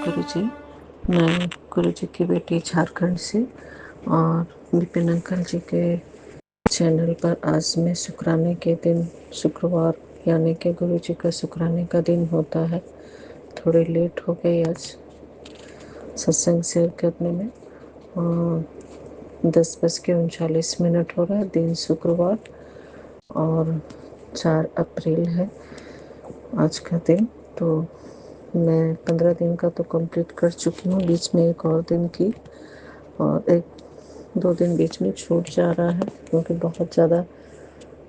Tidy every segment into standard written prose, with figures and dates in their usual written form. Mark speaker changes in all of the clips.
Speaker 1: गुरुजी। मैं गुरुजी की बेटी झारखंड से, और विपिन अंकल जी के चैनल पर आज मैं शुक्राने के दिन, शुक्रवार यानी कि गुरुजी का शुक्राने का दिन होता है, थोड़ी लेट हो गई आज सत्संग शेयर करने में। 10:39 हो रहा है, दिन शुक्रवार और 4 अप्रैल है आज का दिन। तो मैं 15 दिन का तो कंप्लीट कर चुकी हूँ, बीच में एक और दिन की, और 1-2 दिन बीच में छूट जा रहा है क्योंकि बहुत ज़्यादा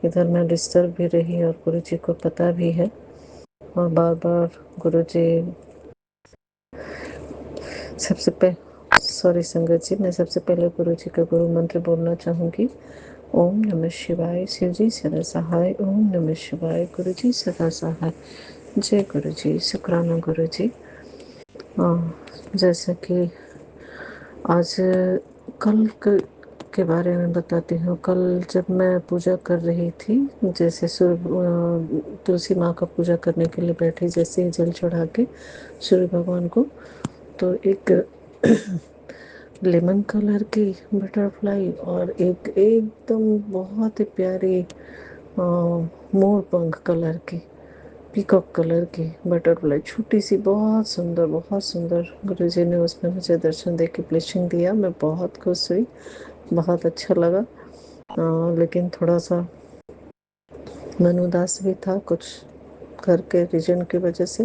Speaker 1: इधर मैं डिस्टर्ब भी रही और गुरुजी को पता भी है। और बार बार गुरुजी सॉरी संगत जी, मैं सबसे पहले गुरुजी का गुरु मंत्र बोलना चाहूँगी। ओम नमः शिवाय। शिव जी सदा सहाय। ओम नमः शिवाय। गुरुजी सदा सहाय। जय गुरुजी। शुक्राना गुरुजी। जैसे कि आज कल के बारे में बताती हूँ। कल जब मैं पूजा कर रही थी, जैसे तुलसी माँ का पूजा करने के लिए बैठी, जैसे ही जल चढ़ा के सूर्य भगवान को, तो एक लेमन कलर की बटरफ्लाई और एक एकदम बहुत ही प्यारी मोर पंख कलर की, पीकॉक कलर की बटरफ्लाई, छोटी सी, बहुत सुंदर बहुत सुंदर। गुरुजी ने उसमें मुझे दर्शन दे के ब्लेसिंग दिया। मैं बहुत खुश हुई, बहुत अच्छा लगा। लेकिन थोड़ा सा मन उदास भी था, कुछ घर के रीजन की वजह से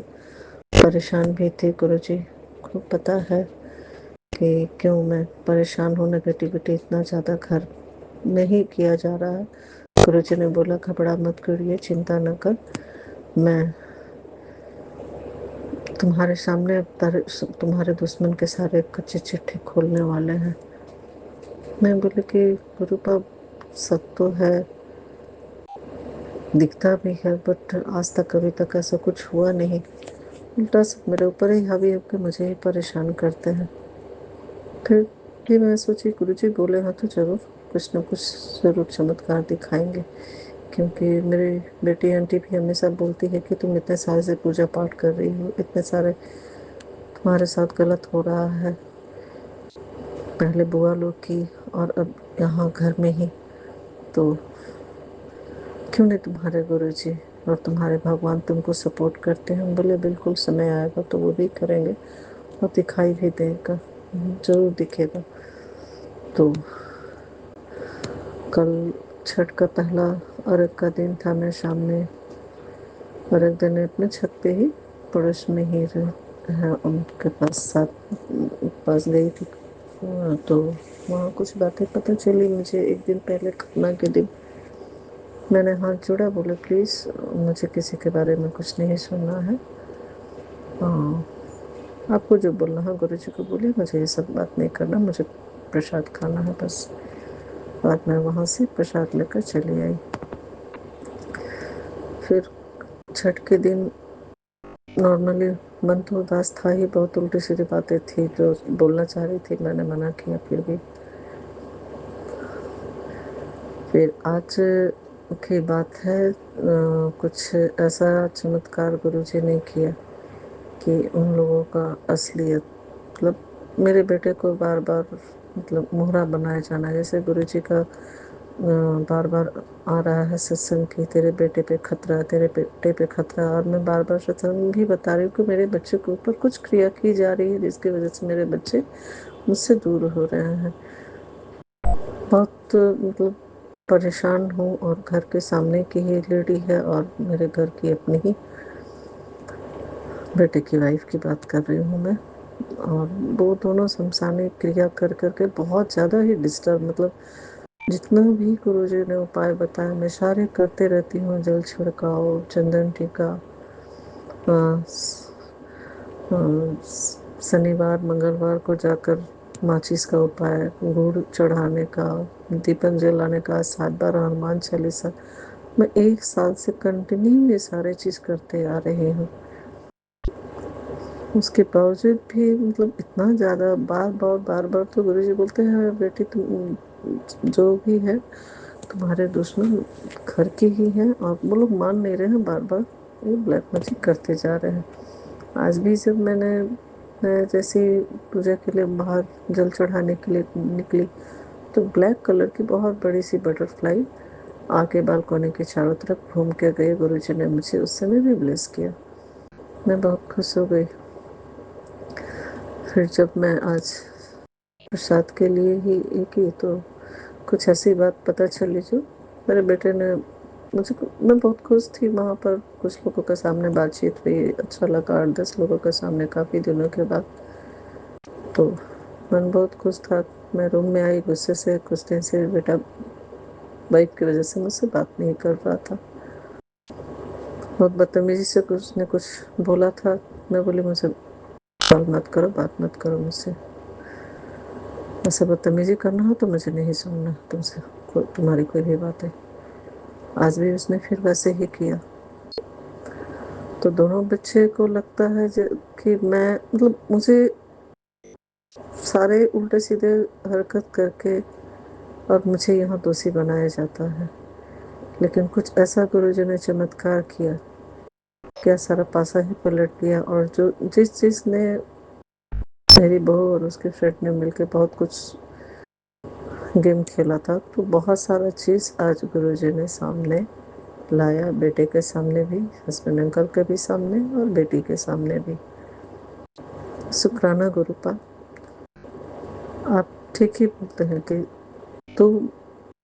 Speaker 1: परेशान भी थे। गुरुजी को पता है कि क्यों मैं परेशान हूँ, नेगेटिविटी इतना ज़्यादा घर में ही किया जा रहा है। गुरुजी ने बोला घबरा मत करिए, चिंता न कर, मैं तुम्हारे सामने तुम्हारे दुश्मन के सारे कच्चे चिट्ठे खोलने वाले हैं। मैं बोले कि गुरु बाब सब तो है, दिखता भी है, बट आज तक कभी तक ऐसा कुछ हुआ नहीं। उल्टा सब मेरे ऊपर ही हावी होकर मुझे ही परेशान करते हैं। फिर मैं सोची गुरुजी बोले हैं तो जरूर कुछ न कुछ जरूर चमत्कार दिखाएंगे, क्योंकि मेरी बेटी आंटी भी हमेशा बोलती है कि तुम इतने साल से पूजा पाठ कर रही हो, इतने सारे तुम्हारे साथ गलत हो रहा है, पहले बुआ लोग की और अब यहाँ घर में ही, तो क्यों नहीं तुम्हारे गुरुजी और तुम्हारे भगवान तुमको सपोर्ट करते हैं। बोले बिल्कुल समय आएगा तो वो भी करेंगे और दिखाई भी देगा, जरूर दिखेगा। तो कल छठ का पहला अर्घ का दिन था। मैं शाम में अर्घ देने अपने छत पे ही, पड़ोस में ही है उनके पास गई थी। तो वहाँ कुछ बातें पता चली मुझे। एक दिन पहले खतना के दिन मैंने हाथ जोड़ा, बोले प्लीज़ मुझे किसी के बारे में कुछ नहीं सुनना है, हाँ आपको जो बोलना है गुरुजी को बोलिए, मुझे ये सब बात नहीं करना, मुझे प्रसाद खाना है बस। और मैं वहाँ से प्रसाद लेकर चली आई। फिर छठ के दिन नॉर्मली मन तो उदास था ही, बहुत उल्टी सीधी बातें थी जो बोलना चाह रही थी, मैंने मना किया फिर भी। फिर आज की बात है, कुछ ऐसा चमत्कार गुरुजी ने किया कि उन लोगों का असलियत, मतलब मेरे बेटे को बार बार मतलब मोहरा बनाया जाना, जैसे गुरुजी का बार बार आ रहा है सत्संग की तेरे बेटे पे खतरा है, तेरे बेटे पे खतरा है, और मैं बार बार सत्संग भी बता रही हूँ कि मेरे बच्चे के ऊपर कुछ क्रिया की जा रही है जिसकी वजह से मेरे बच्चे मुझसे दूर हो रहे हैं। बहुत मतलब परेशान हूँ, और घर के सामने की ही लेडी है और मेरे घर की अपनी ही बेटे की वाइफ की बात कर रही हूँ मैं। और वो दोनों शमशानी क्रिया कर करके बहुत ज़्यादा ही डिस्टर्ब, मतलब जितना भी गुरुजी ने उपाय बताया मैं सारे करते रहती हूँ। जल छिड़काओ, चंदन टीका, शनिवार मंगलवार को जाकर माचिस का उपाय, गुड़ चढ़ाने का, दीपक जलाने का, 7 बार हनुमान चालीसा, मैं 1 साल से कंटिन्यू ये सारे चीज़ करते आ रही हूँ। उसके बावजूद भी मतलब इतना ज़्यादा बार बार तो गुरुजी बोलते हैं बेटी तुम जो भी है तुम्हारे दुश्मन घर के ही हैं, और वो लोग मान नहीं रहे हैं, बार बार ये ब्लैक मैजिक करते जा रहे हैं। आज भी जब मैंने मैं जैसे ही पूजा के लिए बाहर जल चढ़ाने के लिए निकली तो ब्लैक कलर की बहुत बड़ी सी बटरफ्लाई आके बालकनी के चारों तरफ घूम के गई। गुरुजी ने मुझे उस समय भी ब्लेस किया। मैं बहुत खुश हो गई। फिर जब मैं आज प्रसाद के लिए ही एक ही तो कुछ ऐसी बात पता चली जो मेरे बेटे ने मुझे, मैं बहुत खुश थी। वहाँ पर कुछ लोगों के सामने बातचीत हुई, अच्छा लगा। 8-10 लोगों के सामने काफ़ी दिनों के बाद, तो मन बहुत खुश था। मैं रूम में आई गुस्से से, कुछ दिन से बेटा बाइक की वजह से मुझसे बात नहीं कर रहा था। बहुत बदतमीजी से कुछ ने कुछ बोला था। मैं बोली मुझसे कॉल मत करो, बात मत करो मुझसे। ऐसे बदतमीजी करना हो तो मुझे नहीं सुनना तुमसे, तुम्हारी कोई भी बात है। आज भी उसने फिर वैसे ही किया। तो दोनों बच्चे को लगता है कि मैं, मतलब मुझे सारे उल्टे सीधे हरकत करके और मुझे यहाँ दोषी बनाया जाता है। लेकिन कुछ ऐसा गुरुजी ने चमत्कार किया, क्या सारा पासा ही पलट दिया। और जो जिस चीज़ ने मेरी बहू और उसके फ्रेंड ने मिलकर बहुत कुछ गेम खेला था, तो बहुत सारा चीज़ आज गुरुजी ने सामने लाया। बेटे के सामने भी, हस्बैंड अंकल के भी सामने और बेटी के सामने भी। शुक्राना गुरुपा। आप ठीक ही बोलते हैं कि तुम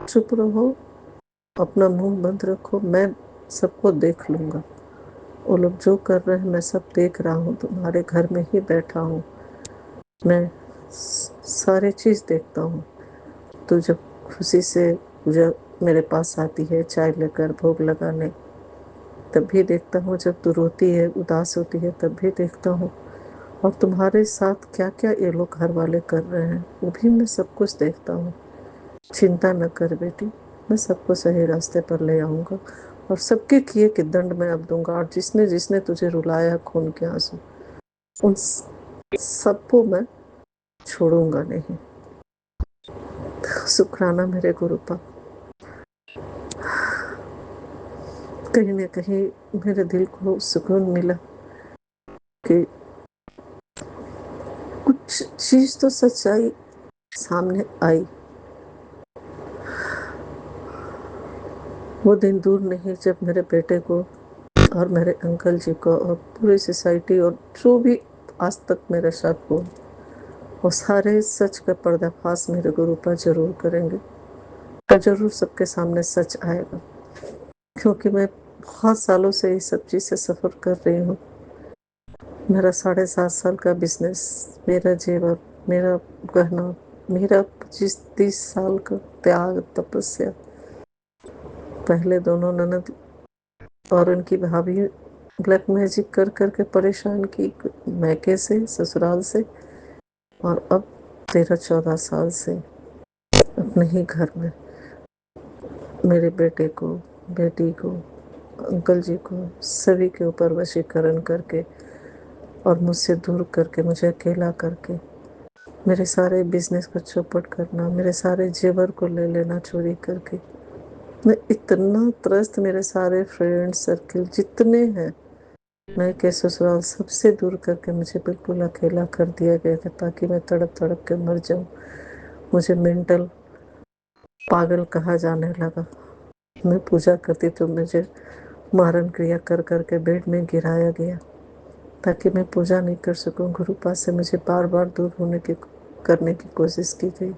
Speaker 1: चुप रहो, अपना मुंह बंद रखो, मैं सबको देख लूँगा। वो लोग जो कर रहे हैं मैं सब देख रहा हूँ, तुम्हारे घर में ही बैठा हूँ, मैं सारे चीज़ देखता हूँ। तो जब खुशी से पूजा मेरे पास आती है चाय लेकर भोग लगाने, तब भी देखता हूँ। जब तू रोती है, उदास होती है, तब भी देखता हूँ। और तुम्हारे साथ क्या क्या ये लोग घर वाले कर रहे हैं वो भी मैं सब कुछ देखता हूँ। चिंता न कर बेटी, मैं सबको सही रास्ते पर ले आऊँगा और सबके किए के दंड मैं अब दूंगा। और जिसने जिसने तुझे रुलाया खून के आंसू, उन सबको मैं छोड़ूंगा नहीं। शुक्राना मेरे गुरुपा। कहीं न कहीं मेरे दिल को सुकून मिला कि कुछ चीज़ तो सच्चाई सामने आई। वो दिन दूर नहीं जब मेरे बेटे को और मेरे अंकल जी को और पूरी सोसाइटी और जो भी आज तक मेरे साथ हुआ, वो सारे सच का पर्दाफाश मेरे गुरुपा जरूर करेंगे और जरूर सबके सामने सच आएगा। क्योंकि मैं बहुत सालों से इस सब चीज़ से सफ़र कर रही हूँ। मेरा 7.5 साल का बिजनेस, मेरा जेवर, मेरा गहना, मेरा 25-30 साल का त्याग तपस्या। पहले दोनों ननद और उनकी भाभी ब्लैक मैजिक कर करके परेशान की, मैके से, ससुराल से, और अब 13-14 साल से अपने ही घर में मेरे बेटे को, बेटी को, अंकल जी को, सभी के ऊपर वशीकरण करके और मुझसे दूर करके, मुझे अकेला करके, मेरे सारे बिजनेस को चौपट करना, मेरे सारे जेवर को ले लेना चोरी करके। मैं इतना त्रस्त, मेरे सारे फ्रेंड सर्किल जितने हैं, मैं के ससुराल सबसे दूर करके मुझे बिल्कुल अकेला कर दिया गया था ताकि मैं तड़प तड़प के मर जाऊं। मुझे मेंटल पागल कहा जाने लगा। मैं पूजा करती तो मुझे मारण क्रिया कर करके बेड में गिराया गया ताकि मैं पूजा नहीं कर सकूं। गुरुपा से मुझे बार बार दूर होने की करने की कोशिश की गई,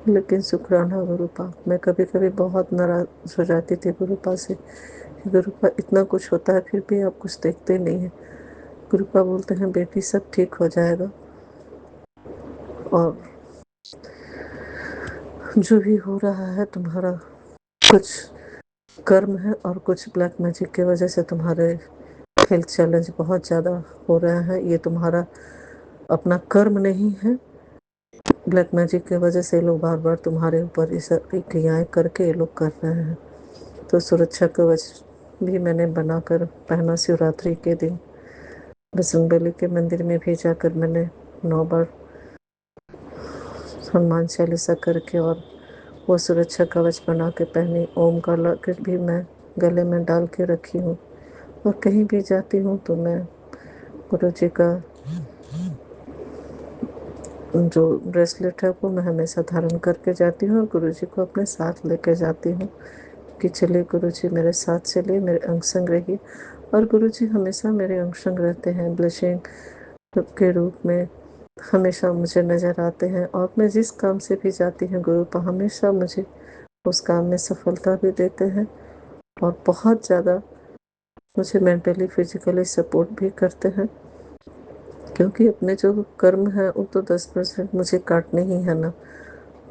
Speaker 1: लेकिन शुक्राना गुरुपा, मैं कभी कभी बहुत नाराज हो जाती थी गुरुपा से। गुरुपा इतना कुछ होता है फिर भी आप कुछ देखते नहीं है। गुरुपा बोलते हैं बेटी सब ठीक हो जाएगा और जो भी हो रहा है तुम्हारा कुछ कर्म है और कुछ ब्लैक मैजिक की वजह से तुम्हारे हेल्थ चैलेंज बहुत ज़्यादा हो रहे हैं। ये तुम्हारा अपना कर्म नहीं है, ब्लैक मैजिक की वजह से लोग बार बार तुम्हारे ऊपर ये सब क्रियाएँ करके ये लोग कर रहे हैं। तो सुरक्षा कवच भी मैंने बनाकर पहना। शिवरात्रि के दिन बजरंगबली के मंदिर में भी जाकर मैंने 9 बार हनुमान चालीसा करके और वो सुरक्षा कवच बना के पहनी। ओम का लॉकेट भी मैं गले में डाल के रखी हूँ। और कहीं भी जाती हूँ तो मैं गुरु जी का जो ब्रेसलेट है वो मैं हमेशा धारण करके जाती हूँ और गुरुजी को अपने साथ लेके जाती हूँ कि चलिए गुरुजी मेरे साथ चलिए, मेरे अंग संग रहिए। और गुरुजी हमेशा मेरे अंग संग रहते हैं, ब्लेसिंग के रूप में हमेशा मुझे नज़र आते हैं। और मैं जिस काम से भी जाती हूँ गुरुपा हमेशा मुझे उस काम में सफलता भी देते हैं और बहुत ज़्यादा मुझे मेंटली फिजिकली सपोर्ट भी करते हैं, क्योंकि अपने जो कर्म है वो तो 10% मुझे काटने ही है ना,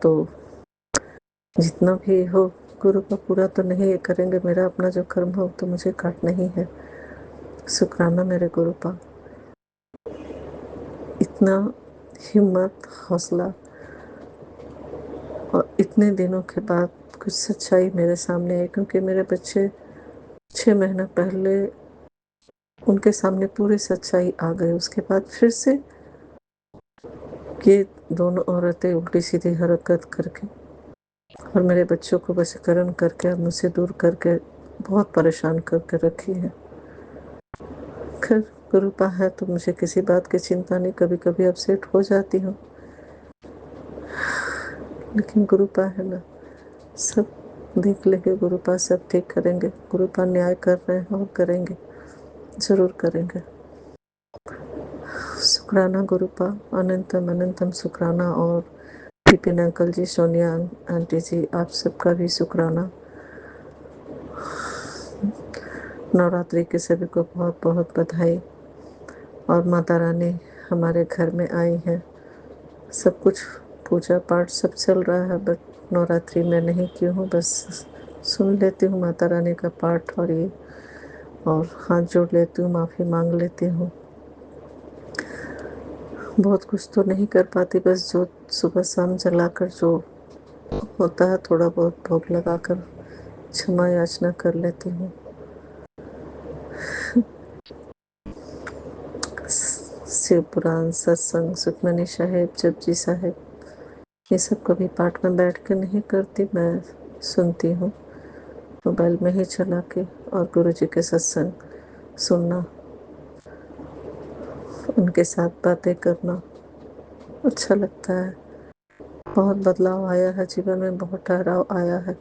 Speaker 1: तो जितना भी हो गुरु का पूरा तो नहीं करेंगे, मेरा अपना जो कर्म हो तो मुझे काटना ही है। शुक्राना मेरे गुरु पा, इतना हिम्मत हौसला और इतने दिनों के बाद कुछ सच्चाई मेरे सामने है, क्योंकि मेरे बच्चे 6 महीना पहले उनके सामने पूरी सच्चाई आ गई। उसके बाद फिर से ये दोनों औरतें उल्टी सीधी हरकत करके और मेरे बच्चों को वशीकरण करके और मुझसे दूर करके बहुत परेशान करके रखी है। खैर गुरुपा है तो मुझे किसी बात की चिंता नहीं, कभी कभी अपसेट हो जाती हूँ, लेकिन गुरुपा है ना, सब देख लेंगे, गुरुपा सब ठीक करेंगे, गुरुपा न्याय कर रहे हैं और करेंगे, जरूर करेंगे। शुक्राना गुरुपा, अनंतम अनंतम शुक्राना। और विपिन अंकल जी, सोनिया आंटी जी, आप सबका भी शुक्राना। नवरात्रि के सभी को बहुत बहुत बधाई। और माता रानी हमारे घर में आई है, सब कुछ पूजा पाठ सब चल रहा है, बट नवरात्रि में नहीं की हूँ, बस सुन लेती हूँ माता रानी का पाठ और ये, और हाथ जोड़ लेती हूँ, माफ़ी मांग लेती हूँ। बहुत कुछ तो नहीं कर पाती, बस जो सुबह शाम जलाकर जो होता है थोड़ा बहुत भोग लगाकर क्षमा याचना कर लेती हूँ। शिव पुराण, सत्संग, सुखमनी साहेब, जपजी साहेब, ये सब कभी पाठ में बैठ के नहीं करती, मैं सुनती हूँ मोबाइल में ही चला के। और गुरुजी के सत्संग सुनना, उनके साथ बातें करना अच्छा लगता है। बहुत बदलाव आया है जीवन में, बहुत ठहराव आया है,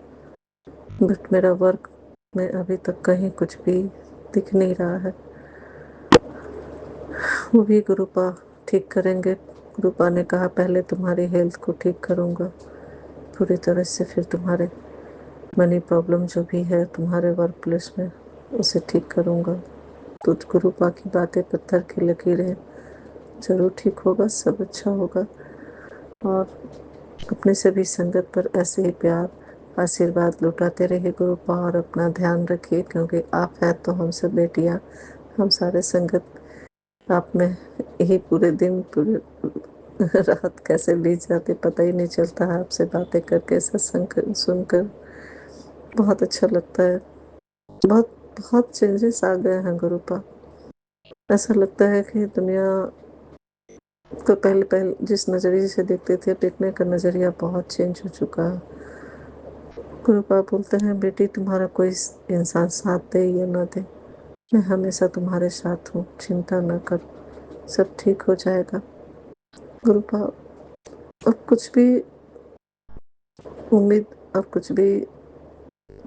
Speaker 1: बट मेरा वर्क में अभी तक कहीं कुछ भी दिख नहीं रहा है। वो भी गुरुपा ठीक करेंगे। गुरुपा ने कहा पहले तुम्हारी हेल्थ को ठीक करूँगा पूरी तरह से, फिर तुम्हारे मनी प्रॉब्लम जो भी है तुम्हारे वर्क प्लेस में उसे ठीक करूँगा। तो गुरुपा की बातें पत्थर की लकीरें, जरूर ठीक होगा, सब अच्छा होगा। और अपने सभी संगत पर ऐसे ही प्यार आशीर्वाद लुटाते रहिए गुरुपा, और अपना ध्यान रखिए, क्योंकि आप हैं तो हम सब बेटियां, हम सारे संगत आप में यही पूरे दिन पूरे रात कैसे बीत जाते पता ही नहीं चलता है। आपसे बातें करके सत्संग सुनकर बहुत अच्छा लगता है। बहुत बहुत चेंजेस आ गए हैं गुरुपा, ऐसा लगता है कि दुनिया तो पहले पहले जिस नज़रिए से देखते थे, देखने का नज़रिया बहुत चेंज हो चुका है। गुरुपा बोलते हैं बेटी तुम्हारा कोई इंसान साथ दे या ना दे, मैं हमेशा तुम्हारे साथ हूँ, चिंता न कर, सब ठीक हो जाएगा। गुरुपा अब कुछ भी उम्मीद, अब कुछ भी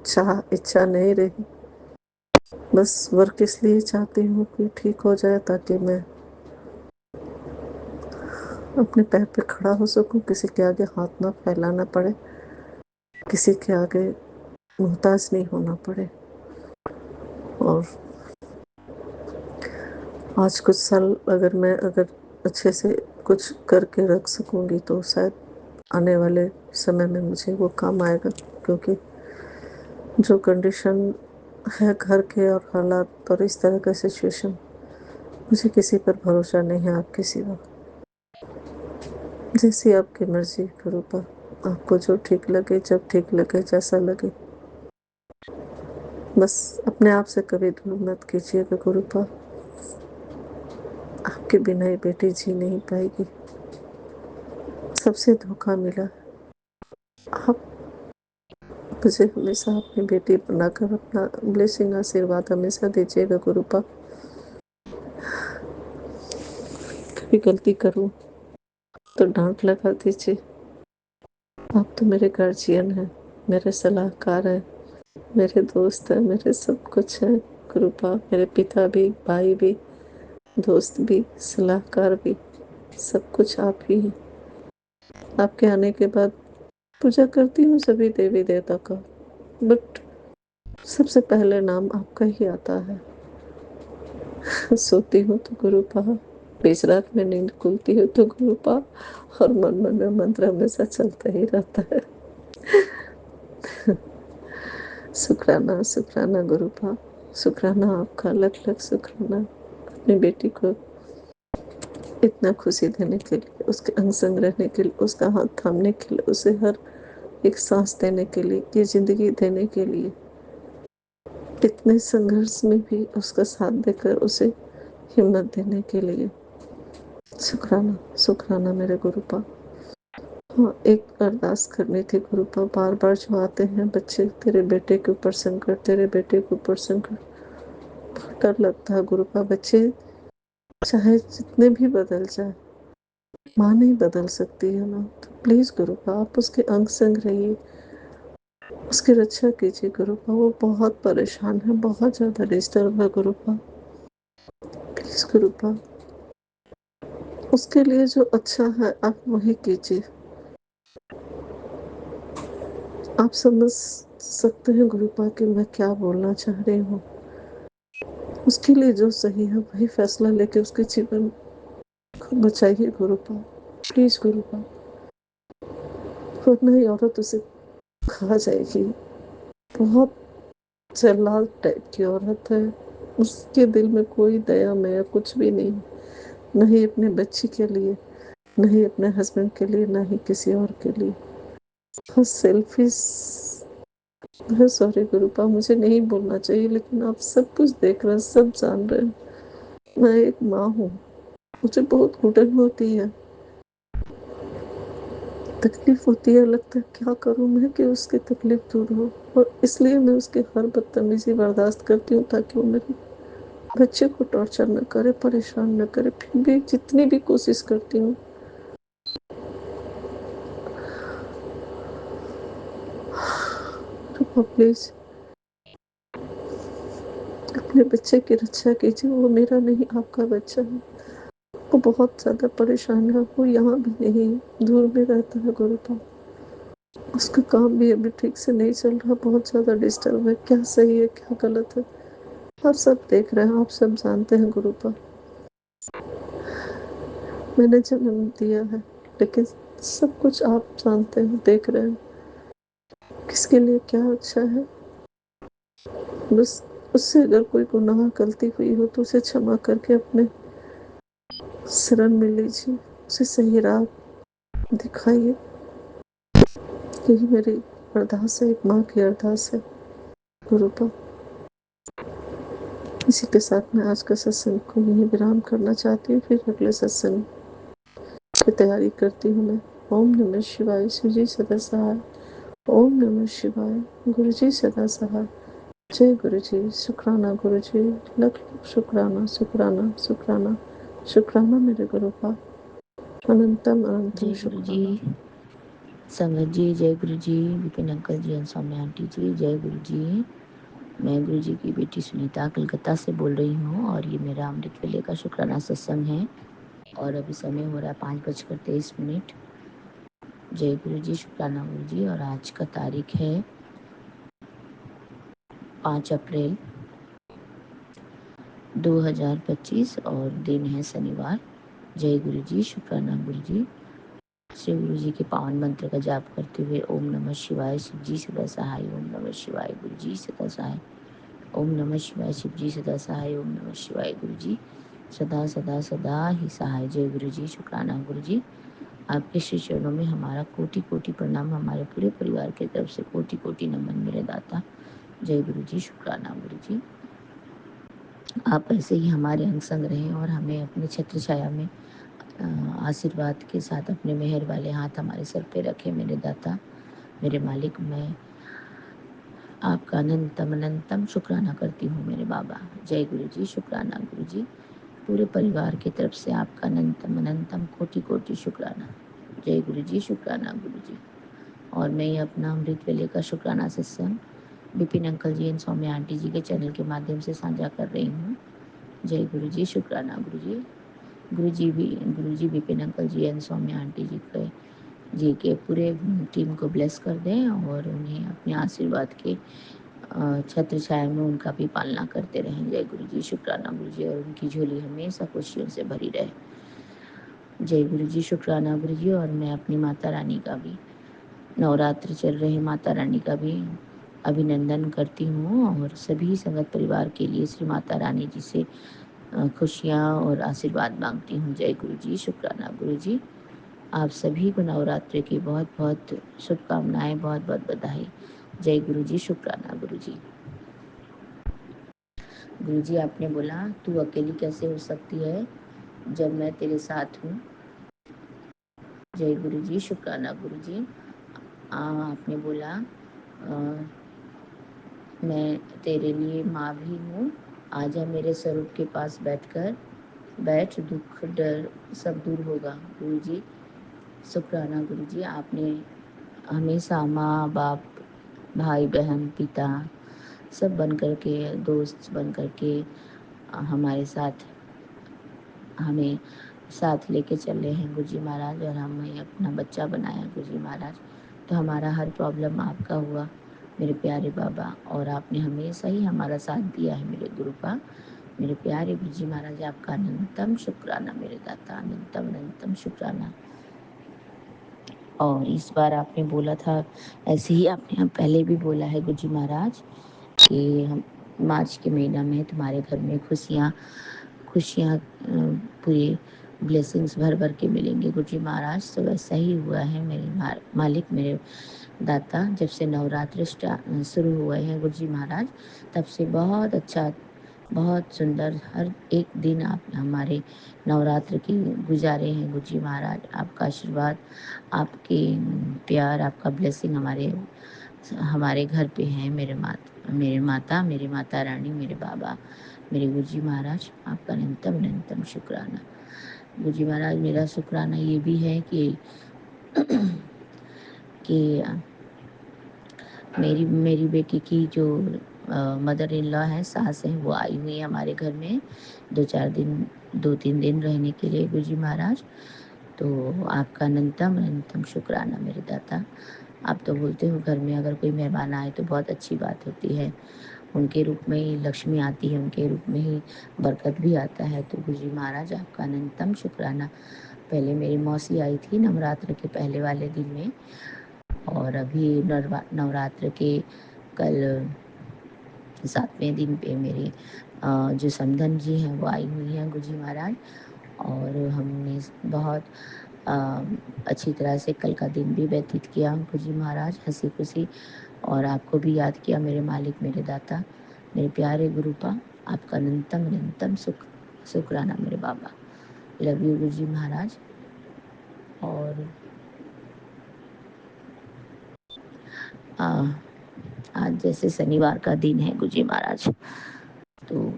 Speaker 1: चाह इच्छा नहीं रही, बस वर्क इसलिए चाहती हूँ कि ठीक हो जाए, ताकि मैं अपने पैर पे खड़ा हो सकूं, किसी के आगे हाथ ना फैलाना पड़े, किसी के आगे मोहताज नहीं होना पड़े। और आज कुछ साल अगर अच्छे से कुछ करके रख सकूंगी तो शायद आने वाले समय में मुझे वो काम आएगा, क्योंकि जो कंडीशन है घर के और हालात और इस तरह का सिचुएशन, मुझे किसी पर भरोसा नहीं है आपके सिवा। जैसी आपकी मर्जी गुरुपा, आपको जो ठीक लगे, जब ठीक लगे, जैसा लगे, बस अपने आप से कभी दूर मत कीजिएगा गुरुपा। आपके बिना ये बेटी जी नहीं पाएगी, सबसे धोखा मिला। आप मुझे हमेशा अपनी बेटी बनाकर अपना ब्लेसिंग आशीर्वाद हमेशा दीजिएगा गुरुपा। कभी गलती करूं तो डांट लगा दीजिए। आप तो मेरे गार्जियन हैं, मेरे सलाहकार हैं, मेरे दोस्त हैं, मेरे सब कुछ हैं गुरुपा। मेरे पिता भी, भाई भी, दोस्त भी, सलाहकार भी, सब कुछ आप ही हैं। आपके आने के बाद पूजा करती हूँ सभी देवी देवता का, बट सबसे पहले नाम आपका ही आता है। सोती हूँ तो गुरुपा, बीच रात में नींद खुलती है तो गुरुपा, और मन मन में मंत्र हमेशा चलता ही रहता है। शुक्राना शुक्राना गुरुपा, शुक्राना आपका, अलग अलग शुक्राना अपनी बेटी को इतना खुशी देने के लिए, उसके अंग संग रहने के लिए, उसका हाथ थामने के लिए, उसे हर एक सांस देने के लिए, ये जिंदगी देने के लिए, इतने संघर्ष में भी उसका साथ देकर उसे हिम्मत देने के लिए शुक्राना शुक्राना मेरे गुरुपा। हाँ, एक अरदास करनी थी गुरुपा। बार बार जो आते हैं बच्चे, तेरे बेटे के ऊपर संकट, तेरे बेटे के ऊपर संकट, बहुत डर लगता है गुरुपा। बच्चे चाहे जितने भी बदल जाए, माँ नहीं बदल सकती है ना। तो प्लीज गुरुपा आप उसके अंग संग रहिए, उसकी रक्षा कीजिए गुरुपा। वो बहुत परेशान है, बहुत ज्यादा डिस्टर्ब है गुरुपा। प्लीज गुरुपा, उसके लिए जो अच्छा है आप वही कीजिए। आप समझ सकते हैं गुरुपा कि मैं क्या बोलना चाह रही हूँ। उसके लिए जो सही है वही फैसला लेके उसके जीवन को बचाइए गुरुपा, प्लीज गुरुपा। वरना ये औरत उसे खा जाएगी। बहुत जल्लाद टाइप की औरत है, उसके दिल में कोई दया मया कुछ भी नहीं, नहीं अपने बच्ची के लिए, नहीं अपने हस्बैंड के लिए, ना ही किसी और के लिए। बहुत सेल्फिश है। सॉरी गुरुपा, मुझे नहीं बोलना चाहिए, लेकिन आप सब कुछ देख रहे हैं, सब जान रहे हैं। मैं एक माँ हूँ, मुझे बहुत घुटन होती है, तकलीफ होती है, लगता है क्या करूँ मैं कि उसकी तकलीफ दूर हो। और इसलिए मैं उसकी हर बदतमीजी बर्दाश्त करती हूँ ताकि वो मेरे बच्चे को टॉर्चर न करे, परेशान न करे। फिर भी जितनी भी कोशिश करती हूँ। तो प्लीज अपने बच्चे की रक्षा कीजिए। वो मेरा नहीं, आपका बच्चा है। वो बहुत ज्यादा परेशान है, वो यहाँ भी नहीं, दूर में रहता है गुरुपा। उसका काम भी अभी ठीक से नहीं चल रहा, बहुत ज्यादा डिस्टर्ब है। क्या सही है क्या गलत है आप सब देख रहे हैं, आप सब जानते हैं गुरुपा। मैंने जन्म दिया है, लेकिन सब कुछ आप जानते हैं, देख रहे हैं किसके लिए क्या अच्छा है। बस उससे अगर कोई गुनाह गलती हुई हो तो उसे क्षमा करके अपने शरण में लीजिए, उसे सही राह दिखाइए। यही मेरी अरदास है, एक माँ की अरदास है गुरुपा। इसी के साथ मैं आज का सत्संग को यहीं विराम करना चाहती हूँ, फिर अगले सत्संग की तैयारी करती हूँ मैं। ओम नमः शिवाय, शिव जी सदा सहाय। ओम नमः शिवाय, गुरु जी सदा सहाय। जय गुरु जी, शुक्राना गुरु जी, लख शुक्राना शुक्राना शुक्राना शुक्राना मेरे गुरुपा, अनंतम अनंतम
Speaker 2: जय गुरु जी,
Speaker 1: शुक्राना।
Speaker 2: संगत जी जय गुरु जी, विपिन अंकल जी, सौम्या आंटी जी जय गुरु जी। मैं गुरु जी की बेटी सुनीता कलकत्ता से बोल रही हूँ और ये मेरा अमृत वेले का शुक्राना सत्संग है। और अभी समय हो रहा है 5:23। जय गुरु जी, शुक्राना गुरु जी। और आज का तारीख है 5 अप्रैल 2025 और दिन है शनिवार। जय गुरु जी, शुक्राना गुरु जी। श्री गुरु जी के पावन मंत्र का जाप करते हुए ओम नमः शिवाय, शिव जी सदा सहाय। ओम नमः शिवाय, गुरु जी सदा सहाय। ओम नमः शिवाय, शिव जी सदा सहाय। ओम नमः शिवाय, गुरु जी सदा सदा सदा ही सहाय। जय गुरु जी, शुक्राना गुरु जी। आपके श्री चरणों में हमारा कोटि कोटि प्रणाम, हमारे पूरे परिवार की तरफ से कोटि कोटि नमन मेरे दाता। जय गुरु जी, शुक्राना गुरु जी। आप ऐसे ही हमारे अंग संग रहें और हमें अपने छत्र छाया में आशीर्वाद के साथ अपने मेहर वाले हाथ हमारे सर पे रखे मेरे दाता, मेरे मालिक। मैं आपका अनंतम अनंतम शुक्राना करती हूँ मेरे बाबा। जय गुरु जी, शुक्राना गुरु जी। पूरे परिवार की तरफ से आपका अनंतम अनंतम कोटि कोटि शुक्राना। जय गुरु जी, शुक्राना गुरु जी। और मैं ये अपना अमृत वेले का शुक्राना सत्संग Vipin uncle ji and Saumya aunty ji के चैनल के माध्यम से साझा कर रही हूँ। जय गुरु जी, शुक्राना Guru ji. Guru ji Vipin uncle ji and Saumya aunty ji के पूरे टीम को ब्लेस कर दें और उन्हें अपने आशीर्वाद के छत्र छाया में उनका भी पालना करते रहें। जय गुरु जी, शुक्राना गुरु जी। और उनकी झोली हमेशा खुशियों से भरी रहे। जय गुरु जी, शुक्राना गुरु जी। और मैं अपनी माता रानी का भी, नवरात्र चल रहे माता रानी का भी अभिनंदन करती हूँ और सभी संगत परिवार के लिए श्री माता रानी जी से खुशियाँ और आशीर्वाद मांगती हूँ। जय गुरु जी, शुक्राना गुरु जी। आप सभी को नवरात्रि की बहुत बहुत शुभकामनाएं, बहुत बहुत बधाई। जय गुरु जी, शुक्राना गुरु जी। गुरु जी, आपने बोला तू अकेली कैसे हो सकती है जब मैं तेरे साथ हूँ। जय गुरु जी, शुक्राना गुरु जी। आपने बोला मैं तेरे लिए माँ भी हूँ, आजा मेरे स्वरूप के पास बैठ, दुख डर सब दूर होगा। गुरु जी, शुक्राना गुरु जी। आपने हमेशा माँ बाप, भाई बहन, पिता सब बन कर के, दोस्त बन कर के हमारे साथ, हमें साथ लेके चल रहे हैं गुरु जी महाराज, और हमें अपना बच्चा बनाया गुरु जी महाराज। तो हमारा हर प्रॉब्लम आपका हुआ मेरे प्यारे बाबा, और आपने हमेशा ही हमारा साथ दिया है मेरे गुरु का। मेरे प्यारे गुरु जी महाराज, आपका अनंतम शुक्राना मेरे दाता, अनंतम अनंतम शुक्राना। और इस बार आपने बोला था, ऐसे ही आपने हम पहले भी बोला है गुरु जी महाराज कि हम मार्च के महीना में तुम्हारे घर में खुशियाँ पूरी ब्लेसिंग्स भर भर के मिलेंगे गुरु जी महाराज। तो वैसा ही हुआ है मेरे मालिक, मेरे दाता। जब से नवरात्र शुरू हुए हैं गुरु जी महाराज, तब से बहुत अच्छा, बहुत सुंदर हर एक दिन आप हमारे नवरात्र की गुजारे हैं गुरु जी महाराज। आपका आशीर्वाद, आपके प्यार, आपका ब्लेसिंग हमारे घर पे है। मेरे माता रानी, मेरे बाबा, मेरे गुरु जी महाराज, आपका अनंतम अनंतम शुक्राना। गुरु जी महाराज, मेरा शुक्राना ये भी है कि मेरी बेटी की जो मदर इन लॉ है, सास हैं, वो आई हुई है हमारे घर में 2-3 दिन रहने के लिए गुरु जी महाराज। तो आपका अनंतम अनंतम शुक्राना मेरे दाता। आप तो बोलते हो घर में अगर कोई मेहमान आए तो बहुत अच्छी बात होती है, उनके रूप में ही लक्ष्मी आती है, उनके रूप में ही बरकत भी आता है। तो गुरु जी महाराज, आपका अनंतम शुक्राना। पहले मेरी मौसी आई थी नवरात्र के पहले वाले दिन में, और अभी नवरात्र के कल 7वें दिन पे मेरे जो समधन जी हैं वो आई हुई हैं गुरु जी महाराज। और हमने बहुत अच्छी तरह से कल का दिन भी व्यतीत किया गुरु जी महाराज, हंसी खुशी। और आपको भी याद किया मेरे मालिक, मेरे दाता, मेरे प्यारे गुरुपा। आपका अनंतम अनंतम शुक्राना मेरे बाबा। लव यू गुरु जी महाराज। और आज जैसे शनिवार का दिन है गुरु जी महाराज, तो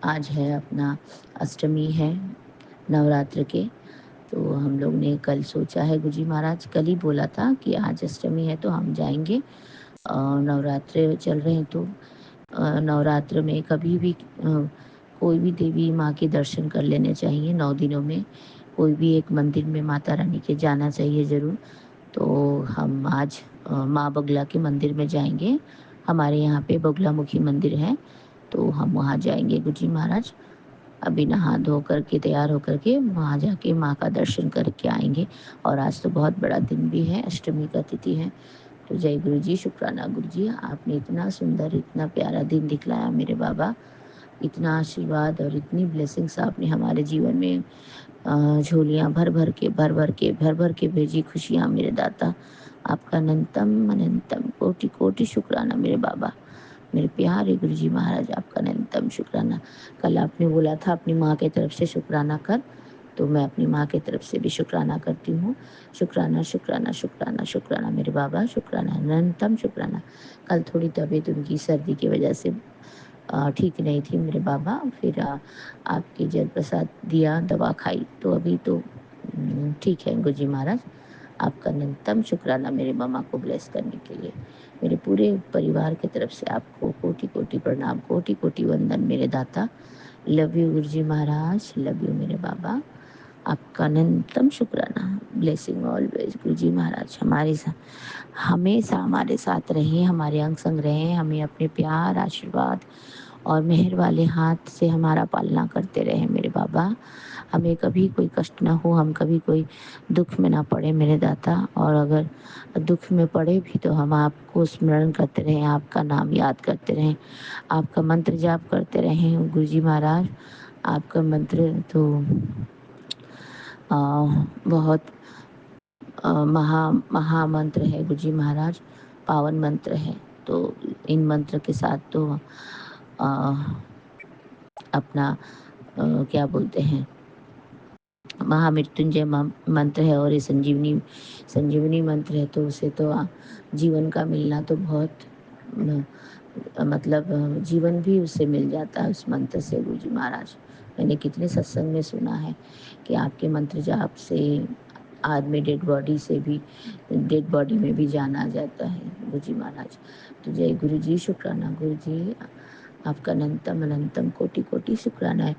Speaker 2: आज है अपना अष्टमी है नवरात्र के। तो हम लोग ने कल सोचा है गुरु जी महाराज, कल ही बोला था कि आज अष्टमी है तो हम जाएंगे। नवरात्र चल रहे हैं तो नवरात्र में कभी भी कोई भी देवी माँ के दर्शन कर लेने चाहिए। 9 दिनों में कोई भी एक मंदिर में माता रानी के जाना चाहिए ज़रूर। तो हम आज माँ बगला के मंदिर में जाएंगे। हमारे यहाँ पे बगलामुखी मंदिर है, तो हम वहाँ जाएंगे गुरु जी महाराज। अभी नहा धो करके तैयार होकर के वहाँ जाके माँ का दर्शन करके आएंगे। और आज तो बहुत बड़ा दिन भी है, अष्टमी का तिथि है। तो जय गुरु जी, शुक्राना गुरु जी। आपने इतना सुंदर, इतना प्यारा दिन दिखलाया मेरे बाबा। इतना आशीर्वाद और इतनी ब्लेसिंग्स आपने हमारे जीवन में झोलियाँ भर भर के भेजी खुशियाँ मेरे दाता। आपका अनंतम अनंतम कोटि कोटि शुक्राना मेरे बाबा, मेरे प्यारे गुरु जी महाराज। आपका अनंतम शुक्राना। कल आपने बोला था अपनी माँ की तरफ से शुक्राना कर, तो मैं अपनी माँ की तरफ से भी शुक्राना करती हूँ। शुक्राना शुक्राना शुक्राना शुक्राना मेरे बाबा, शुक्राना अनंतम शुक्राना। कल थोड़ी तबीयत उनकी सर्दी की वजह से ठीक नहीं थी मेरे बाबा। फिर आपके जल प्रसाद दिया, दवा खाई, तो अभी तो ठीक है गुरु जी महाराज। आपका अनंतम शुक्राना मेरे मम्मा को ब्लेस करने के लिए। मेरे पूरे परिवार की तरफ से आपको कोटि कोटि प्रणाम, कोटि कोटि वंदन मेरे दाता। Love you Guruji Maharaj, love you मेरे बाबा। आपका अनंतम शुक्राना। ब्लेसिंग ऑलवेज गुरुजी महाराज हमेशा हमारे साथ रहें, हमारे अंग संग रहें, हमें अपने प्यार, आशीर्वाद और मेहर वाले हाथ से हमारा पालना करते रहें मेरे बाबा। हमें कभी कोई कष्ट ना हो, हम कभी कोई दुख में ना पड़े मेरे दाता। और अगर दुख में पड़े भी तो हम आपको स्मरण करते रहें, आपका नाम याद करते रहें, आपका मंत्र जाप करते रहें गुरुजी महाराज। आपका मंत्र तो अ, बहुत महामंत्र है गुरुजी महाराज, पावन मंत्र है। तो इन मंत्र के साथ तो अ, अपना क्या बोलते हैं, महामृत्युंजय मंत्र है और ये संजीवनी संजीवनी मंत्र है। तो उसे तो जीवन का मिलना तो बहुत मतलब जीवन भी उससे मिल जाता है उस मंत्र से गुरुजी महाराज। मैंने कितने सत्संग में सुना है कि आपके मंत्र जाप से आदमी डेड बॉडी में भी जाना जाता है गुरुजी महाराज। तो जय गुरु जी, शुक्राना गुरु जी, आपका अनंतम अनंतम कोटि कोटि शुक्राना है।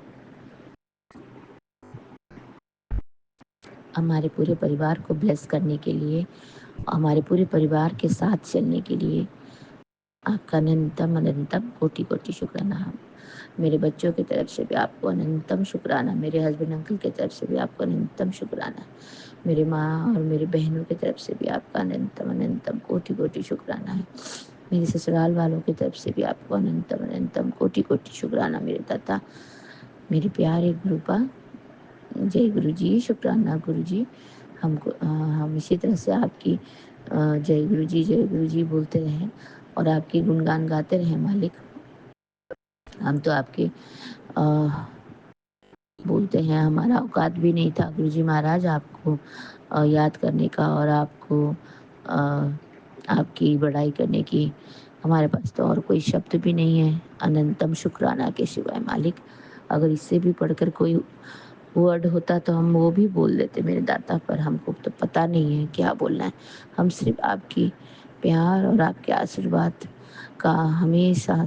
Speaker 2: हमारे पूरे परिवार को ब्लेस करने के लिए, हमारे पूरे परिवार के साथ चलने के लिए आपका अनंतम अनंतम कोटि कोटि शुक्राना। मेरे बच्चों की तरफ से भी आपको अनंतम शुक्राना, मेरे हस्बैंड अंकल की तरफ से भी आपको अनंतम शुक्राना, मेरे माँ और मेरे बहनों की तरफ से भी आपका अनंतम अनंतम कोटि कोटि शुक्राना है। मेरे ससुराल वालों की तरफ से भी आपको अनंतम अनंतम कोटि कोटि शुक्राना मेरे दाता। मेरे प्यारे गुरुपा, जय गुरु जी, शुक्राना गुरु जी। हम इसी तरह से आपकी जय गुरु जी बोलते रहें और आपकी गुणगान गाते रहें मालिक। हम तो आपके बोलते हैं, हमारा औकात भी नहीं था गुरुजी महाराज आपको याद करने का और आपको अ, आपकी बड़ाई करने की। हमारे पास तो और कोई शब्द भी नहीं है अनंतम शुक्राना के सिवाय मालिक। अगर इससे भी पढ़कर कोई वर्ड होता तो हम वो भी बोल देते मेरे दाता, पर हमको तो पता नहीं है क्या बोलना है। हम सिर्फ आपकी प्यार और आपके आशीर्वाद का हमेशा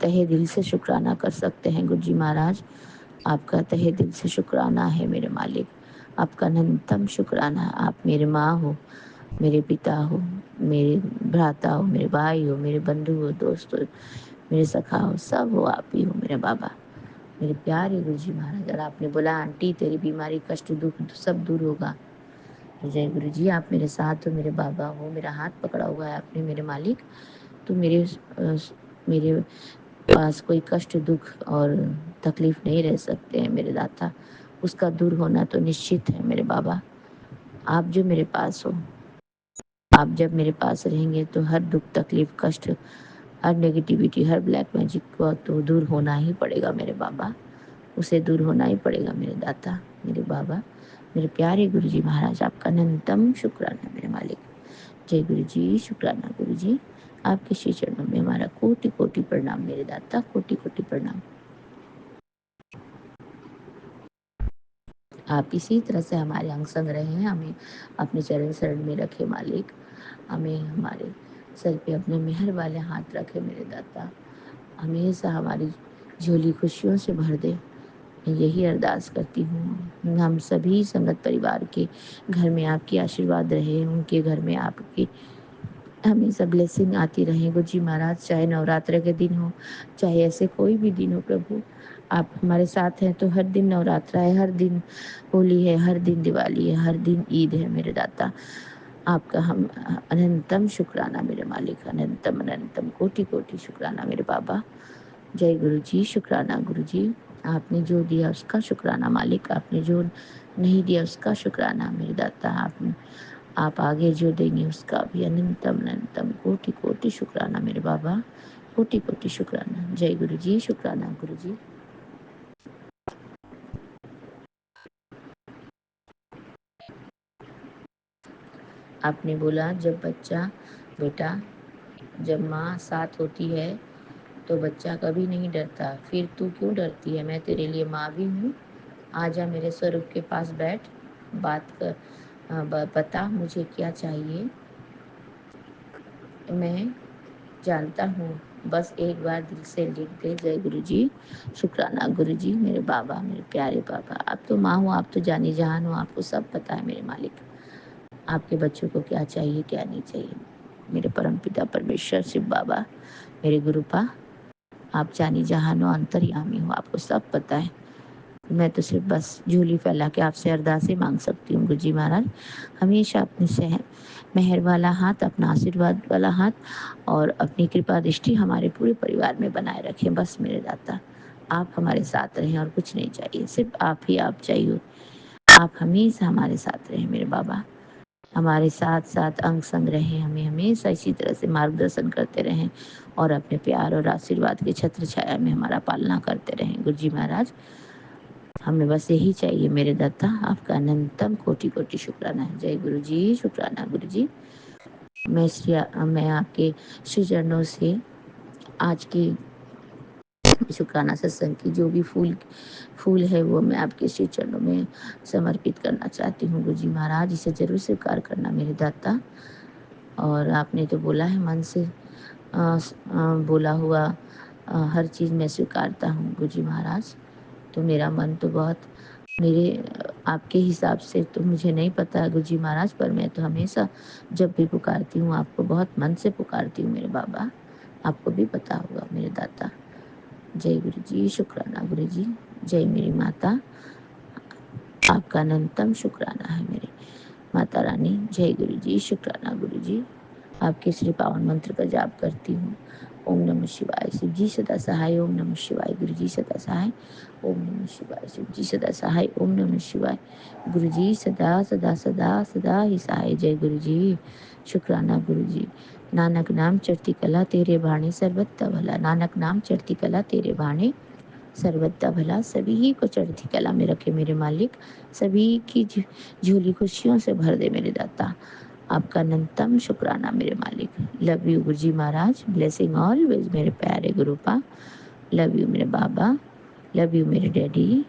Speaker 2: तहे दिल से शुक्राना कर सकते हैं गुरुजी महाराज। आपका तहे दिल से शुक्राना है मेरे मालिक, आपका अनंतम शुक्राना। आप मेरे माँ हो, मेरे पिता हो, मेरे भ्राता हो, मेरे भाई हो, मेरे बंधु हो, दोस्त हो, मेरे सखा हो, सब हो आप ही हो मेरे बाबा, मेरे प्यारे गुरु जी महाराज। और आपने बोला आंटी तेरी बीमारी कष्ट दुख सब दूर होगा। तो जय गुरु जी, आप मेरे साथ हो, मेरे बाबा हो, मेरा हाथ पकड़ा हुआ है आपने मेरे मालिक। तो मेरे पास कोई कष्ट दुख और तकलीफ नहीं रह सकते हैं मेरे दाता। उसका दूर होना तो निश्चित है मेरे बाबा। आप जो मेरे पास हो, आप जब मेरे पास रहेंगे तो हर दुख तकलीफ कष्ट, हर नेगेटिविटी, हर ब्लैक मैजिक को तो दूर होना ही पड़ेगा मेरे बाबा। उसे दूर होना ही पड़ेगा मेरे दाता, मेरे बाबा, मेरे प्यारे गुरु जी महाराज। आपका अनंतम शुक्राना मेरे मालिक। जय गुरु जी, शुक्राना गुरु जी। आपके श्री चरणों में हमारा कोटि कोटि प्रणाम मेरे दाता, कोटि कोटि प्रणाम। आप इसी तरह से हमारे अंग संग रहे हैं, हमें अपने चरण शरण में रखे मालिक। हमें हमारे सर पे अपने मेहर वाले हाथ रखे मेरे दाता। हमेशा हमारी झोली खुशियों से भर दे, मैं यही अरदास करती हूँ। हम सभी संगत परिवार के घर में आपकी आशीर्वाद रहे, उनके घर में आपकी हमेशा ब्लेसिंग आती रहे गुरु जी महाराज। चाहे नवरात्र के दिन हो, चाहे ऐसे कोई भी दिन हो प्रभु, आप हमारे साथ हैं। तो हर दिन नवरात्रा है, हर दिन होली है, हर दिन दिवाली है, हर दिन ईद है मेरे दाता। आपका हम अनंतम शुक्राना मेरे मालिक, अनंतम अनंतम कोटि कोटि शुक्राना मेरे बाबा। जय गुरु जी, शुक्राना गुरु जी। आपने जो दिया उसका शुक्राना मालिक, आपने जो नहीं दिया उसका शुक्राना मेरे दाता। आप आगे जो देंगे उसका भी अनंतम अनंतम कोटि कोटि शुक्राना मेरे बाबा, कोटि कोटि शुक्राना। जय गुरु जी, शुक्राना गुरु जी। आपने बोला जब बच्चा बेटा, जब माँ साथ होती है तो बच्चा कभी नहीं डरता, फिर तू क्यों डरती है? मैं तेरे लिए माँ भी हूँ। आजा मेरे स्वरूप के पास बैठ, बात कर, बता मुझे क्या चाहिए, मैं जानता हूँ, बस एक बार दिल से लिख दे। जय गुरु जी, शुक्राना गुरु जी, मेरे बाबा, मेरे प्यारे बाबा। आप तो माँ हो, आप तो जानी जहान हो, आपको सब पता है मेरे मालिक, आपके बच्चों को क्या चाहिए क्या नहीं चाहिए। मेरे परमपिता परमेश्वर शिव बाबा, मेरे गुरुपा, आप जानी जहान हो, अंतर्यामी हो, आपको सब पता है। मैं तो सिर्फ बस झोली फैला के आपसे अरदासें मांग सकती हूँ। गुरु जी महाराज, हमेशा अपने शहर मेहर वाला हाथ, अपना आशीर्वाद वाला हाथ और अपनी कृपा दृष्टि हमारे पूरे परिवार में बनाए रखें। बस मेरे दाता, आप हमारे साथ रहें और कुछ नहीं चाहिए, सिर्फ आप ही आप चाहिए। आप हमेशा हमारे साथ रहें मेरे बाबा, हमारे साथ साथ अंग संग रहें, हमें हमेशा इसी तरह से मार्गदर्शन करते रहें और अपने प्यार और आशीर्वाद के छत्र छाया में हमारा पालना करते रहें। गुरु जी महाराज, हमें बस यही चाहिए मेरे दाता, आपका अनंतम कोटि कोटि शुक्राना है। जय गुरु जी, शुक्राना गुरु जी। मैं आपके श्री चरणों से आज की शुक्राना सत्संग की जो भी फूल है वो मैं आपके श्री चरणों में समर्पित करना चाहती हूँ। गुरु जी महाराज, इसे जरूर स्वीकार करना मेरे दाता। और आपने तो बोला है मन से बोला हुआ हर चीज़ मैं स्वीकारता हूँ गुरु जी महाराज। तो मेरा मन तो बहुत मेरे आपके हिसाब से तो मुझे नहीं पता है गुरु जी महाराज, पर मैं तो हमेशा जब भी पुकारती हूँ आपको बहुत मन से पुकारती हूँ मेरे बाबा, आपको भी पता होगा मेरे दाता। जय गुरु जी, शुक्राना गुरु जी। जय मेरी माता, आपका अनंतम शुक्राना है मेरे माता रानी। जय गुरु जी, शुक्राना गुरु जी। आपके श्री पावन मंत्र का जाप करती हूँ। ओम नमः शिवाय, शिव जी सदा सहाय। ओम नमः शिवाय, गुरु जी सदा सहाय। ओम नमः शिवाय, शिव जी सदा सहाय। ओम नमः शिवाय, गुरु जी सदा सदा सदा सदा ही सहाय। जय गुरु जी, शुक्राना गुरु जी। नानक नाम चढ़ती कला तेरे बाणे सर्वत्र भला। नानक नाम चढ़ती कला तेरे बाणे सर्वदा भला। सभी ही को चढ़ती कला में रखे मेरे मालिक, सभी की झोली खुशियों से भर दे मेरे दाता। आपका अनंतम शुक्राना मेरे मालिक। Love you Guru ji Maharaj, blessing always मेरे प्यारे गुरुपा। लव यू मेरे बाबा, लव यू मेरे डैडी,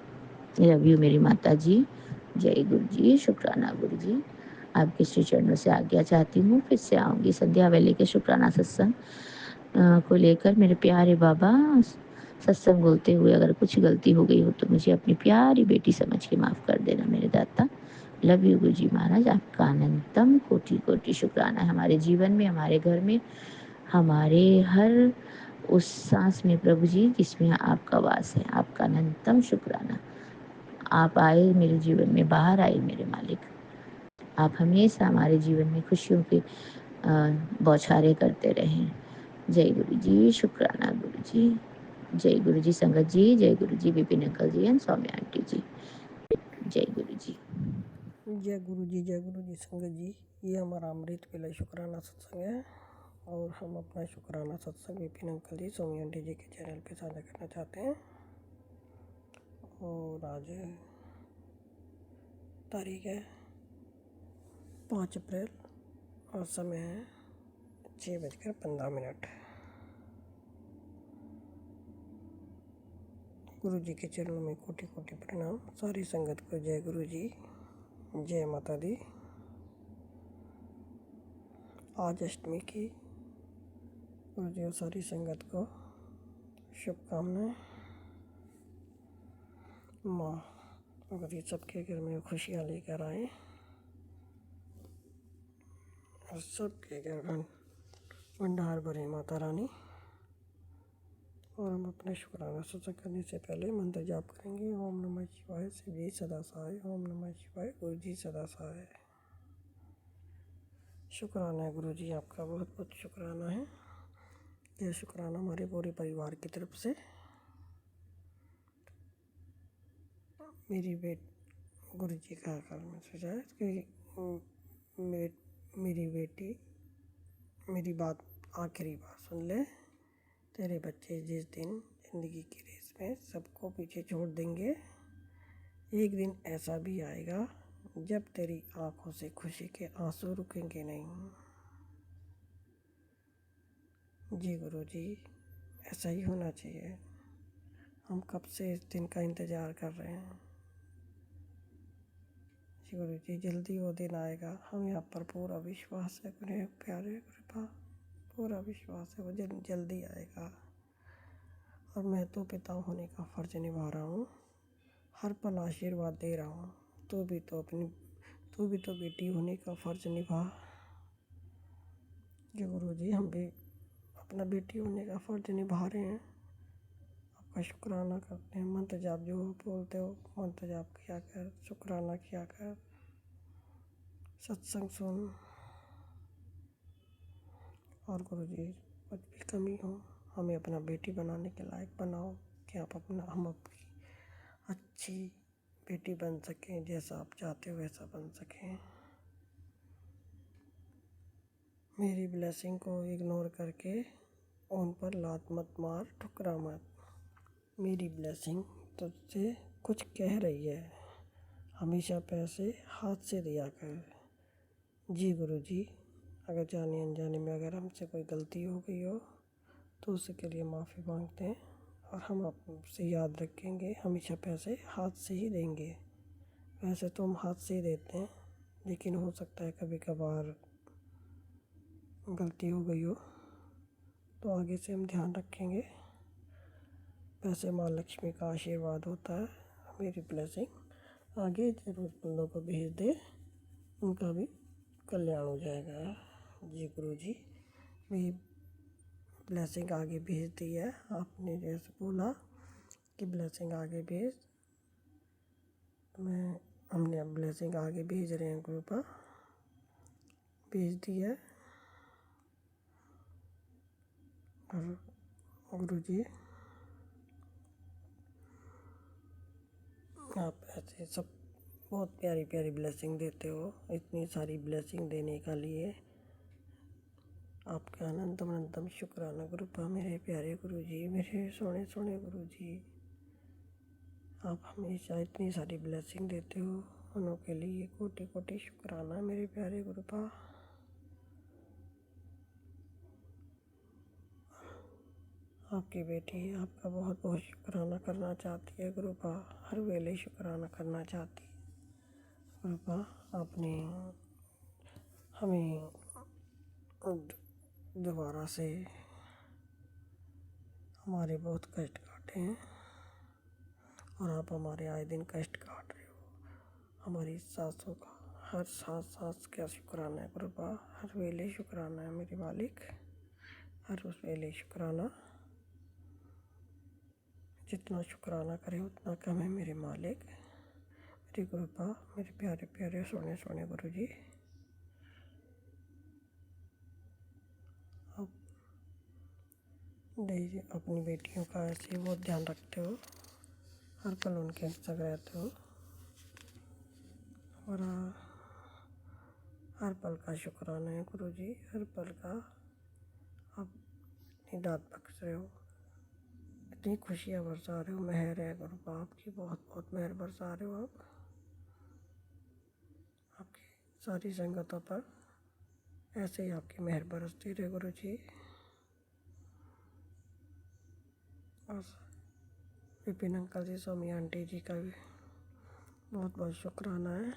Speaker 2: लव यू मेरी माता जी। जय गुरु जी, शुक्राना गुरु जी। आपके श्री चरणों से आज्ञा चाहती हूँ, फिर से आऊँगी संध्या वेले के शुक्राना सत्संग को लेकर। मेरे प्यारे बाबा, सत्संग बोलते हुए अगर कुछ गलती हो गई हो तो मुझे अपनी प्यारी बेटी समझ के माफ़ कर देना मेरे दाता। लव यू गुरु जी महाराज, आपका अनंतम कोटि कोटि शुक्राना है हमारे जीवन में, हमारे घर में, हमारे हर उस सांस में प्रभु जी जिसमें आपका वास है। आपका अनंतम शुक्राना। आप आए मेरे जीवन में, बाहर आए मेरे मालिक। आप हमेशा हमारे जीवन में खुशियों के बौछारें करते रहें। जय गुरु जी, शुक्राना गुरु जी। जय गुरु जी संगत जी, जय Guru ji Vipin uncle ji and Saumya aunty ji. जय गुरु जी।
Speaker 3: जय गुरु जी, जय गुरु जी संगत जी। ये हमारा अमृत वेला शुक्राना सत्संग है और हम अपना शुक्राना सत्संग विपिन अंकल जी सौम्या आंटी जी के चैनल पे साझा करना चाहते हैं। और आज तारीख है 5 अप्रैल और समय है 6:15। गुरु जी के चरणों में कोटि कोटि प्रणाम। सारी संगत को जय गुरु जी, जय माता दी। आज अष्टमी की गुरु जी और सारी संगत को शुभकामनाएं। माँ अगर ये सबके घर में खुशियाँ लेकर आए और सबके घर में भंडार भरे माता रानी। और हम अपने शुक्राना सत्संग करने से पहले मंत्र जाप करेंगे। ओम नमः शिवाय, शिव जी सदा सहाय। ओम नमः शिवाय, गुरु जी सदा सहाय। शुक्राना है गुरु जी, आपका बहुत बहुत शुक्राना है। यह शुक्राना हमारे पूरे परिवार की तरफ से। मेरी गुरु जी का कल में सोचा है कि मेरी बेटी मेरी बात आखिरी बार सुन ले। तेरे बच्चे जिस दिन ज़िंदगी की रेस में सबको पीछे छोड़ देंगे, एक दिन ऐसा भी आएगा जब तेरी आंखों से खुशी के आंसू रुकेंगे नहीं। जी गुरु जी, ऐसा ही होना चाहिए। हम कब से इस दिन का इंतज़ार कर रहे हैं। जी गुरु जी, जल्दी वो दिन आएगा, हमें आप पर पूरा विश्वास है मेरे प्यारे गुरुपा, पूरा विश्वास है वो जल्दी आएगा। और मैं तो पिता होने का फ़र्ज निभा रहा हूँ, हर पल आशीर्वाद दे रहा हूँ। तू भी तो बेटी होने का फ़र्ज निभा। जी गुरु जी, हम भी अपना बेटी होने का फ़र्ज निभा रहे हैं, आपका शुक्राना करते हैं। मंत्र जाप जो बोलते हो, मंत्र जाप किया कर, शुक्राना किया कर, सत्संग सुन। और गुरु जी, कुछ भी कमी हो हमें अपना बेटी बनाने के लायक बनाओ कि हम आपकी अच्छी बेटी बन सकें, जैसा आप चाहते हो वैसा बन सकें। मेरी ब्लेसिंग को इग्नोर करके उन पर लात मत मार, ठुकरा मत। मेरी ब्लेसिंग तुझसे कुछ कह रही है, हमेशा पैसे हाथ से दिया कर। जी गुरु जी, अगर जाने अनजाने में अगर हमसे कोई गलती हो गई हो तो उसके लिए माफ़ी मांगते हैं, और हम आपसे याद रखेंगे, हमेशा पैसे हाथ से ही देंगे। वैसे तो हम हाथ से ही देते हैं, लेकिन हो सकता है कभी कभार गलती हो गई हो, तो आगे से हम ध्यान रखेंगे। वैसे माँ लक्ष्मी का आशीर्वाद होता है, मेरी ब्लेसिंग आगे ज़रूरतमंदों को भेज दे, उनका भी कल्याण हो जाएगा। जी गुरु जी, मेरी ब्लेसिंग आगे भेज दी है, आपने जैसे बोला कि ब्लेसिंग आगे भेज, तो हमने ब्लेसिंग आगे भेज रहे हैं गुरु पर, भेज दी है। और गुरु जी, आप ऐसे सब बहुत प्यारी प्यारी ब्लेसिंग देते हो, इतनी सारी ब्लेसिंग देने का लिए आपका अनंतम शुक्राना गुरुपा। मेरे प्यारे गुरु जी, मेरे सोने सोने गुरु जी, आप हमेशा इतनी सारी ब्लेसिंग देते हो, उनों के लिए कोटि कोटि शुक्राना मेरे प्यारे गुरुपा। आपकी बेटी आपका बहुत बहुत शुक्राना करना चाहती है गुरुपा, हर वेले शुक्राना करना चाहती है गुरुपा। आपने हमें दोबारा से हमारे बहुत कष्ट काटे हैं, और आप हमारे आए दिन कष्ट काट रहे हो। हमारी सांसों का हर सांस का शुक्राना है गुरुपा, हर वेले शुक्राना है मेरे मालिक, हर उस वेले शुक्राना। जितना शुक्राना करे उतना कम है मेरे मालिक, मेरे गुरुपा, मेरे प्यारे प्यारे सोने सोने गुरु जी। आप डेली अपनी बेटियों का ऐसे बहुत ध्यान रखते हो, हर पल उनके संग रहते हो, और हर पल का शुक्राना है गुरु जी, हर पल का आप इतनी दात बख्श रहे हो, इतनी खुशियाँ बरसा रहे हो। मेहर है गुरुपा आपकी, बहुत बहुत मेहर बरसा रहे हो आप, आपकी सारी संगतों पर ऐसे ही आपकी मेहर बरसती रहे गुरु जी। और विपिन अंकल जी, स्वामी आंटी जी का भी बहुत बहुत शुक्राना है,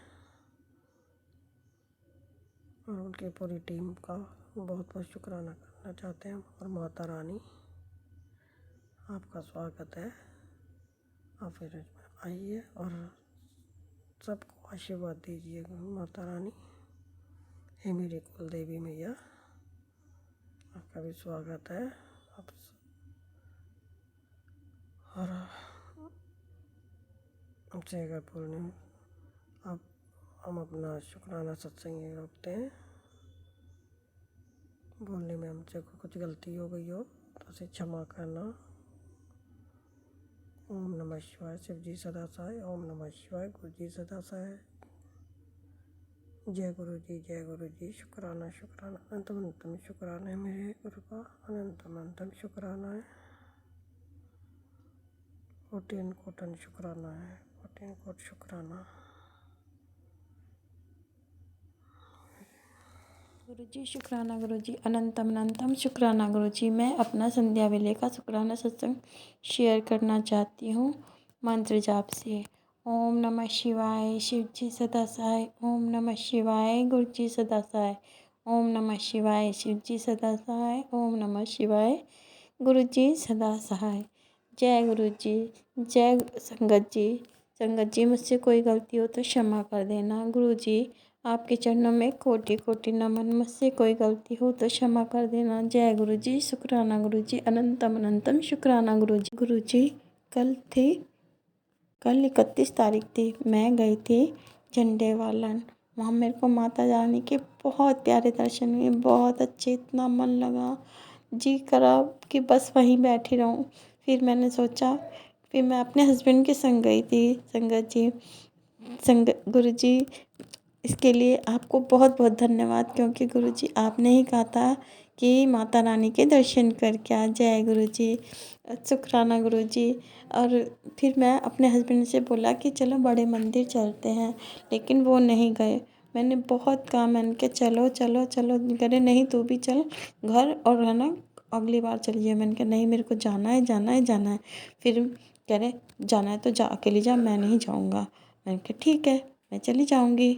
Speaker 3: और उनकी पूरी टीम का बहुत बहुत शुक्राना करना चाहते हैं। और माता रानी, आपका स्वागत है, आप फिर आइए और सबको आशीर्वाद दीजिए माता रानी। हे मेरी कुल देवी मैया, आपका भी स्वागत है। आप और हमसे अगर बोलने आप हम अपना शुक्राना सत्संग ये रोकते हैं, बोलने में हमसे कुछ गलती हो गई हो तो उसे क्षमा करना। ओम नमः शिवाय, शिव जी सदा सहाय। ओम नमः शिवाय, गुरु जी सदा सहाय। जय गुरु जी, जय गुरु जी। शुक्राना शुक्राना अनंतम शुक्राना है मेरे गुरु का, अनंतम शुक्राना है, कोटि कोटन शुक्राना है, कोटि कोट शुक्राना।
Speaker 4: गुरुजी शुक्राना, गुरुजी अनंतम शुक्राना गुरुजी। मैं अपना संध्या वेले का शुक्राना सत्संग शेयर करना चाहती हूँ मंत्र जाप से। ओम नमः शिवाय। शिव जी सदा सहाय। ओम नमः शिवाय। गुरु जी सदा सहाय। ओम नमः शिवाय। शिव जी सदा सहाय। ओम नमः शिवाय। गुरु जी सदा सहाय। जय गुरु जी। जय संगत जी। संगत जी, मुझसे कोई गलती हो तो क्षमा कर देना। गुरु जी, आपके चरणों में कोटि कोटि नमन। मुझसे कोई गलती हो तो क्षमा कर देना। जय गुरु जी। शुक्राना गुरु जी। अनंतम अनंतम शुक्राना गुरु जी। गुरु जी, कल 31 तारीख थी। मैं गई थी झंडे वालन। वहाँ मेरे को माता रानी के बहुत प्यारे दर्शन हुए, बहुत अच्छे, इतना मन लगा, जी करा कि बस वहीं बैठी रहूँ। फिर मैंने सोचा, फिर मैं अपने हस्बैंड के संग गई थी। संगत जी, गुरु जी, इसके लिए आपको बहुत बहुत धन्यवाद, क्योंकि गुरु जी आपने ही कहा था कि माता रानी के दर्शन करके आ। जय गुरु जी। शुक्राना गुरु जी। और फिर मैं अपने हस्बैंड से बोला कि चलो बड़े मंदिर चलते हैं, लेकिन वो नहीं गए। मैंने बहुत कहा, मैंने कहा चलो चलो चलो, करे नहीं तू भी चल घर, और है ना अगली बार चलिए। मैंने कहा नहीं, मेरे को जाना है जाना है जाना है। फिर कह रहे जाना है तो जा, अकेली जा, मैं नहीं जाऊँगा। मैंने कहा ठीक है, मैं चली जाऊँगी।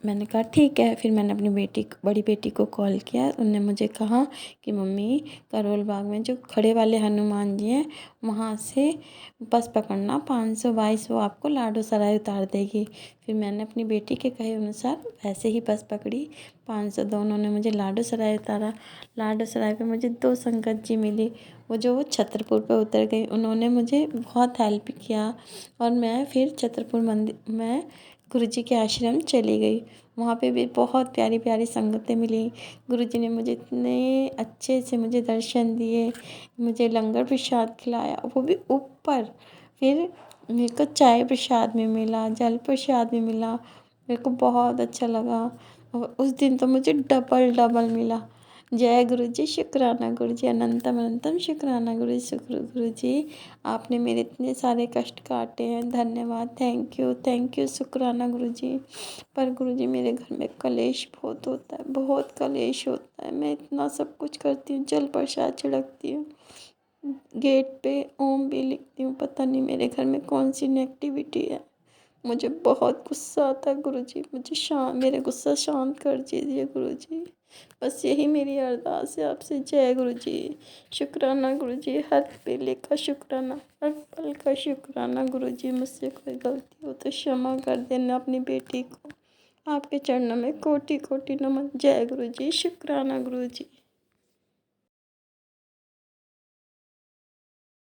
Speaker 4: मैंने कहा ठीक है। फिर मैंने अपनी बड़ी बेटी को कॉल किया। उनने मुझे कहा कि मम्मी, करोल बाग में जो खड़े वाले हनुमान जी हैं, वहाँ से बस पकड़ना 522, वो आपको लाडो सराय उतार देगी। फिर मैंने अपनी बेटी के कहे अनुसार वैसे ही बस पकड़ी। 502 उन्होंने मुझे लाडो सराय उतारा। लाडो सराय पे मुझे 2 संगत जी मिली, वो छतरपुर पे उतर गई। उन्होंने मुझे बहुत हेल्प किया, और मैं फिर छतरपुर मंदिर में गुरुजी के आश्रम चली गई। वहाँ पे भी बहुत प्यारी प्यारी संगतें मिली। गुरुजी ने मुझे इतने अच्छे से मुझे दर्शन दिए, मुझे लंगर प्रसाद खिलाया, वो भी ऊपर। फिर मेरे को चाय प्रसाद भी मिला, जल प्रसाद भी मिला। मेरे को बहुत अच्छा लगा, और उस दिन तो मुझे डबल डबल मिला। जय गुरु जी। शुक्राना गुरु जी। अनंतम अनंतम शुक्राना गुरु जी। शुक्र गुरु जी, आपने मेरे इतने सारे कष्ट काटे हैं। धन्यवाद, थैंक यू शुक्राना गुरु जी। पर गुरु जी, मेरे घर में कलेश बहुत होता है, बहुत कलेश होता है। मैं इतना सब कुछ करती हूँ, जल प्रसाद छिड़कती हूँ, गेट पे ओम भी लिखती हूँ, पता नहीं मेरे घर में कौन सी नेगेटिविटी है। मुझे बहुत गुस्सा आता है गुरु जी, मेरे गुस्सा शांत कर दीजिए गुरु जी। बस यही मेरी अरदास है आपसे। जय गुरु जी। शुक्राना गुरु जी। हर वेले का शुक्राना, हर पल का शुक्राना गुरु जी। मुझसे कोई गलती हो तो क्षमा कर देना। अपनी बेटी को आपके चरणों में कोटि कोटि नमन। जय गुरु जी। शुक्राना गुरु जी।